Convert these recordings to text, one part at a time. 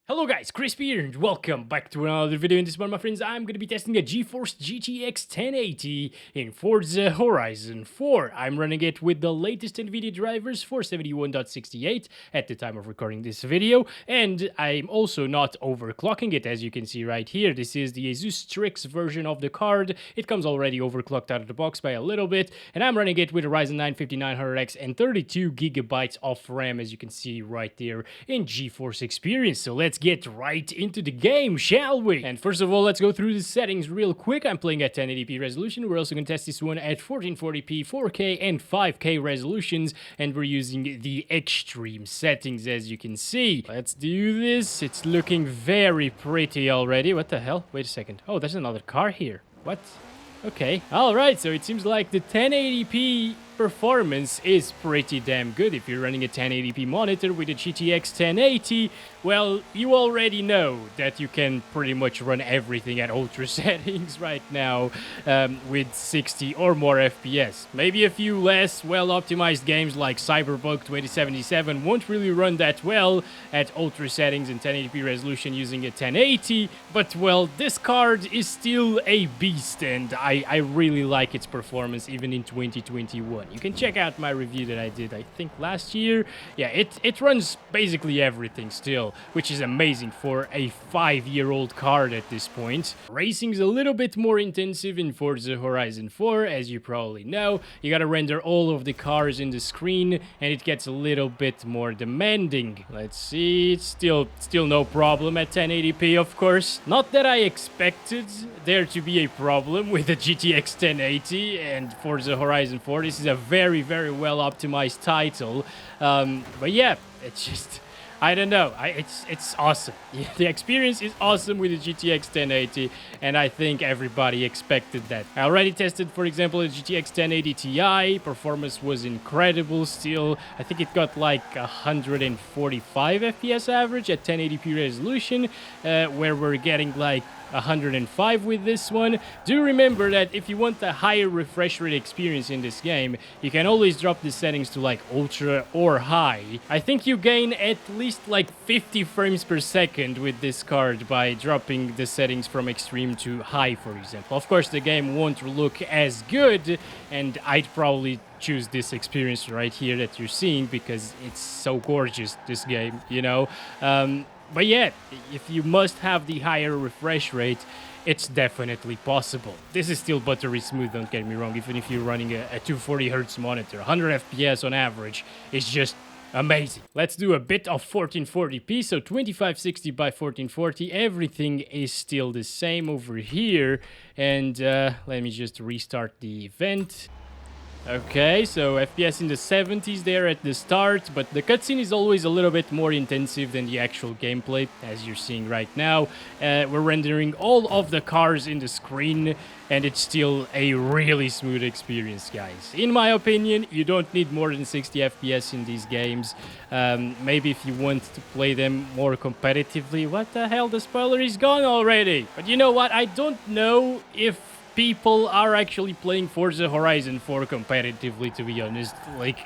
Hello guys, Crispy here and welcome back to another video. In this one, my friends, I'm going to be testing a GeForce GTX 1080 in Forza Horizon 4. I'm running it with the latest NVIDIA drivers 471.68 at the time of recording this video, and I'm also not overclocking it, as you can see right here. This is the Asus Strix version of the card. It comes already overclocked out of the box by a little bit, and I'm running it with a Ryzen 950-900X and 32GB of RAM, as you can see right there in GeForce Experience. So let's get right into the game, shall we? And first of all, let's go through the settings real quick. I'm playing at 1080p resolution. We're also going to test this one at 1440p, 4K, and 5K resolutions, and we're using the extreme settings, as you can see. Let's do this. It's looking very pretty already. What the hell? Wait a second. Oh, there's another car here. What? Okay. All right. So it seems like the 1080p performance is pretty damn good. If you're running a 1080p monitor with a GTX 1080, well, you already know that you can pretty much run everything at ultra settings right now with 60 or more FPS. Maybe a few less well-optimized games like Cyberpunk 2077 won't really run that well at ultra settings and 1080p resolution using a 1080, but well, this card is still a beast, and I really like its performance even in 2021. You can check out my review that I did, I think, last year. Yeah, it runs basically everything still, which is amazing for a 5-year-old card at this point. Racing's a little bit more intensive in Forza Horizon 4, as you probably know. You gotta render all of the cars in the screen, and it gets a little bit more demanding. Let's see, it's still no problem at 1080p, of course. Not that I expected there to be a problem with the GTX 1080 and Forza Horizon 4. This is a very, very well optimized title. But yeah, it's just, I don't know. It's awesome. The experience is awesome with the GTX 1080, and I think everybody expected that. I already tested, for example, the GTX 1080 Ti. Performance was incredible still. I think it got like 145 FPS average at 1080p resolution, where we're getting like 105 with this one. Do remember that if you want a higher refresh rate experience in this game, you can always drop the settings to like ultra or high. I think you gain at least like 50 frames per second with this card by dropping the settings from extreme to high, for example. Of course, the game won't look as good, and I'd probably choose this experience right here that you're seeing because it's so gorgeous, this game, you know. But yeah, if you must have the higher refresh rate, it's definitely possible. This is still buttery smooth, don't get me wrong, even if you're running a 240Hz monitor. 100 FPS on average is just amazing. Let's do a bit of 1440p, so 2560 by 1440. Everything is still the same over here. And let me just restart the event. Okay, so FPS in the 70s there at the start, but the cutscene is always a little bit more intensive than the actual gameplay, as you're seeing right now. We're rendering all of the cars in the screen, and it's still a really smooth experience, guys. In my opinion, you don't need more than 60 FPS in these games. Maybe if you want to play them more competitively. What the hell? The spoiler is gone already. But you know what? I don't know if people are actually playing Forza Horizon 4 competitively, to be honest. Like,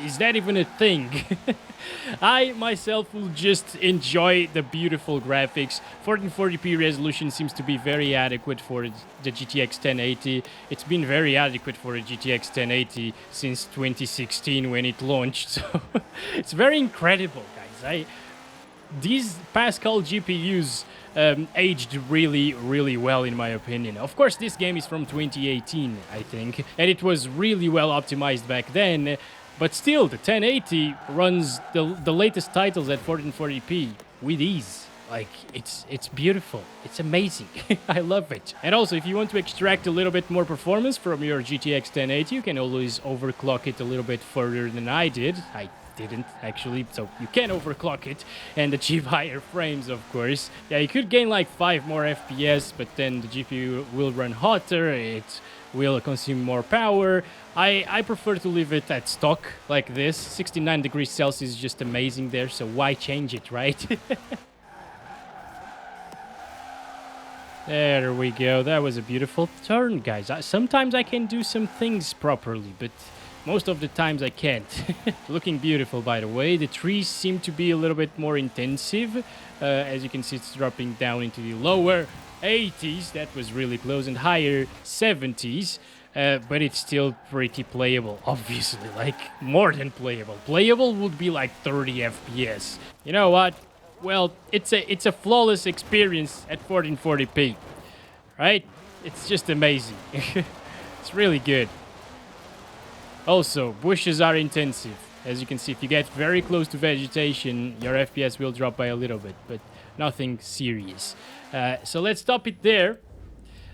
is that even a thing? I myself will just enjoy the beautiful graphics. 1440p resolution seems to be very adequate for the GTX 1080. It's been very adequate for the GTX 1080 since 2016 when it launched. So it's very incredible, guys. These Pascal GPUs aged really well, in my opinion. Of course, this game is from 2018, I think, and it was really well optimized back then, but still, the 1080 runs the latest titles at 1440p with ease. Like, it's beautiful. It's amazing. I love it. And also, if you want to extract a little bit more performance from your GTX 1080, you can always overclock it a little bit further than I did. I didn't actually, so you can overclock it and achieve higher frames, of course. Yeah, you could gain like 5 more FPS, but then the GPU will run hotter, it will consume more power. I prefer to leave it at stock like this. 69 degrees Celsius is just amazing there, so why change it, right? There we go. That was a beautiful turn, guys. Sometimes I can do some things properly, but most of the times I can't. Looking beautiful, by the way. The trees seem to be a little bit more intensive. As you can see, it's dropping down into the lower 80s. That was really close, and higher 70s. But it's still pretty playable, obviously. Like, more than playable. Playable would be like 30 FPS. You know what? Well, it's a flawless experience at 1440p. Right? It's just amazing. It's really good. Also, bushes are intensive. As you can see, if you get very close to vegetation, your FPS will drop by a little bit, but nothing serious. So let's stop it there.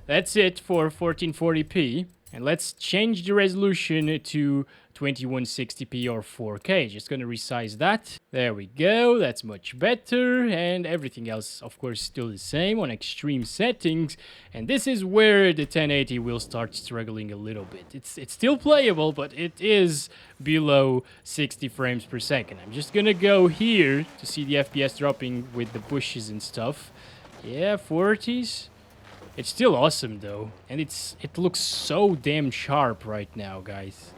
That's it for 1440p. And let's change the resolution to 2160p or 4K. Just gonna resize that. There we go. That's much better. And everything else, of course, still the same on extreme settings. And this is where the 1080 will start struggling a little bit. It's still playable, but it is below 60 frames per second. I'm just gonna go here to see the FPS dropping with the bushes and stuff. Yeah, 40s. It's still awesome though, and it looks so damn sharp right now, guys.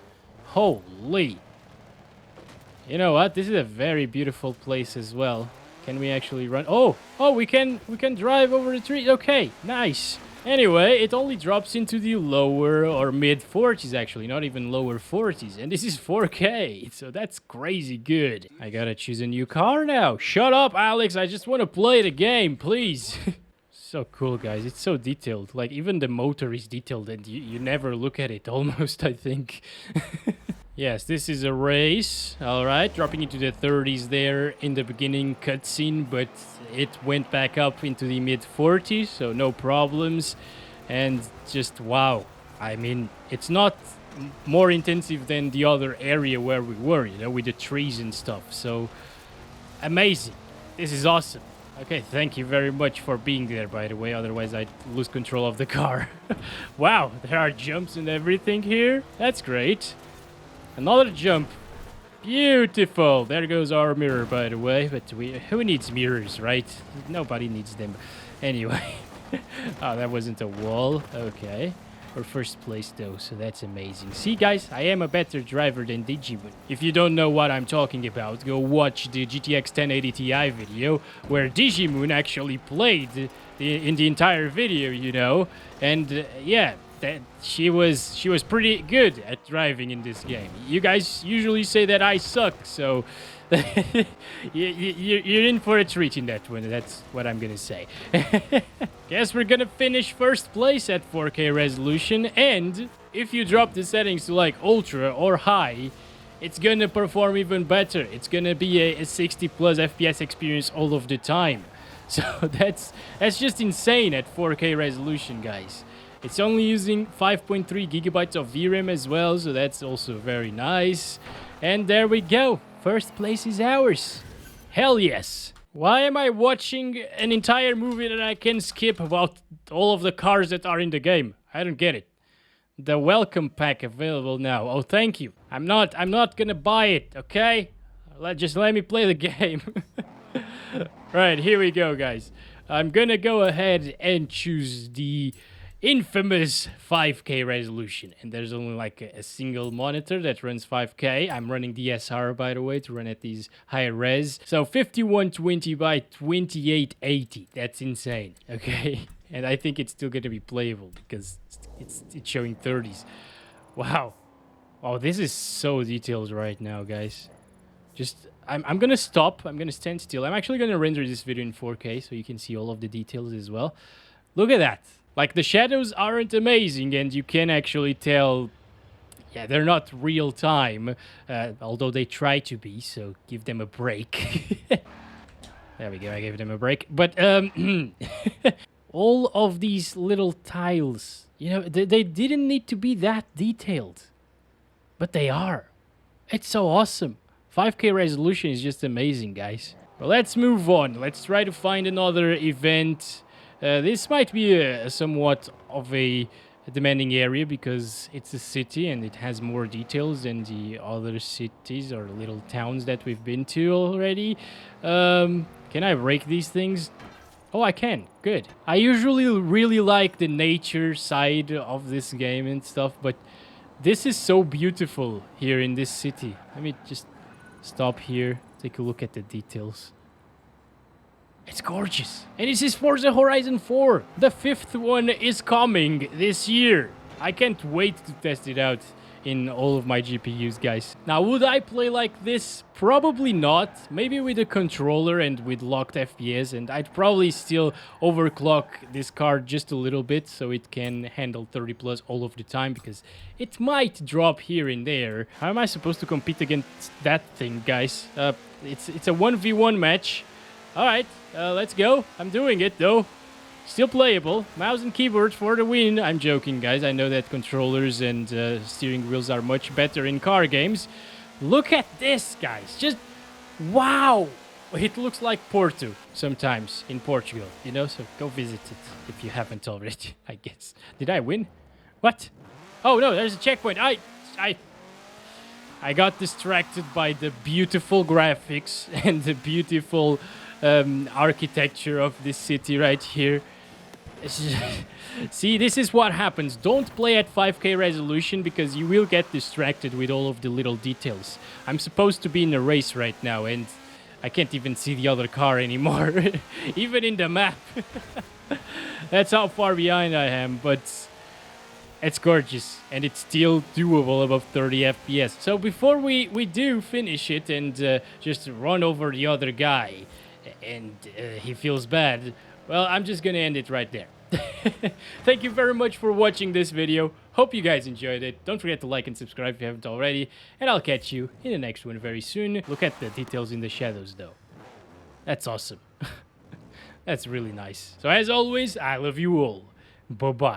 Holy. You know what? This is a very beautiful place as well. Can we actually run? Oh, we can drive over the tree. Okay, nice. Anyway, it only drops into the lower or mid 40s actually, not even lower 40s, and this is 4K, so that's crazy good. I gotta choose a new car now. Shut up, Alex. I just want to play the game, please. So cool, guys. It's so detailed. Like, even the motor is detailed, and you never look at it almost, I think. Yes, this is a race. All right, dropping into the 30s there in the beginning cutscene, but it went back up into the mid 40s, so no problems. And just wow. I mean, it's not more intensive than the other area where we were, you know, with the trees and stuff. So amazing. This is awesome. Okay, thank you very much for being there, by the way. Otherwise, I'd lose control of the car. Wow, there are jumps and everything here. That's great. Another jump. Beautiful. There goes our mirror, by the way. But who needs mirrors, right? Nobody needs them. Anyway. Oh, that wasn't a wall. Okay. We're first place though, so that's amazing. See, guys, I am a better driver than Digimon. If you don't know what I'm talking about, go watch the GTX 1080 Ti video where Digimon actually played in the entire video, you know. And yeah, she was pretty good at driving in this game. You guys usually say that I suck, so you're in for a treat in that one. That's what I'm gonna say. Guess we're gonna finish first place at 4K resolution, and if you drop the settings to like ultra or high, it's gonna perform even better. It's gonna be a 60 plus FPS experience all of the time. So that's just insane at 4K resolution, guys. It's only using 5.3 gigabytes of VRAM as well, so that's also very nice. And there we go. First place is ours. Hell yes. Why am I watching an entire movie that I can skip about all of the cars that are in the game? I don't get it. The welcome pack available now. Oh, thank you. I'm not gonna buy it, okay? Just let me play the game. Right, here we go, guys. I'm gonna go ahead and choose the infamous 5K resolution, and there's only like a single monitor that runs 5K. I'm running the SR, by the way, to run at these high res. So 5120 by 2880. That's insane. Okay. And I think it's still gonna be playable because it's showing 30s. Wow. Oh, this is so detailed right now, guys. Just I'm gonna stop. I'm gonna stand still. I'm actually gonna render this video in 4K so you can see all of the details as well. Look at that. Like, the shadows aren't amazing, and you can actually tell, yeah, they're not real time, although they try to be, so give them a break. There we go, I gave them a break. But all of these little tiles, you know, they didn't need to be that detailed, but they are. It's so awesome. 5K resolution is just amazing, guys. Well, let's move on. Let's try to find another event. This might be somewhat of a demanding area because it's a city and it has more details than the other cities or little towns that we've been to already. Can I break these things? Oh, I can. Good. I usually really like the nature side of this game and stuff, but This is so beautiful here in this city. Let me just stop here, take a look at the details. It's gorgeous. And this is Forza Horizon 4. The 5th one is coming this year. I can't wait to test it out in all of my GPUs, guys. Now, would I play like this? Probably not. Maybe with a controller and with locked FPS, and I'd probably still overclock this card just a little bit so it can handle 30 plus all of the time, because it might drop here and there. How am I supposed to compete against that thing, guys? It's a 1v1 match. All right, let's go. I'm doing it, though. Still playable. Mouse and keyboard for the win. I'm joking, guys. I know that controllers and steering wheels are much better in car games. Look at this, guys. Just, wow. It looks like Porto sometimes in Portugal, you know? So go visit it if you haven't already, I guess. Did I win? What? Oh, no, there's a checkpoint. I got distracted by the beautiful graphics and the beautiful architecture of this city right here. See, this is what happens. Don't play at 5K resolution because you will get distracted with all of the little details. I'm supposed to be in a race right now and I can't even see the other car anymore, even in the map. That's how far behind I am, but it's gorgeous and it's still doable above 30 FPS. So before we do finish it and just run over the other guy and he feels bad, well, I'm just gonna end it right there. Thank you very much for watching this video. Hope you guys enjoyed it. Don't forget to like and subscribe if you haven't already. And I'll catch you in the next one very soon. Look at the details in the shadows, though. That's awesome. That's really nice. So as always, I love you all. Bye-bye.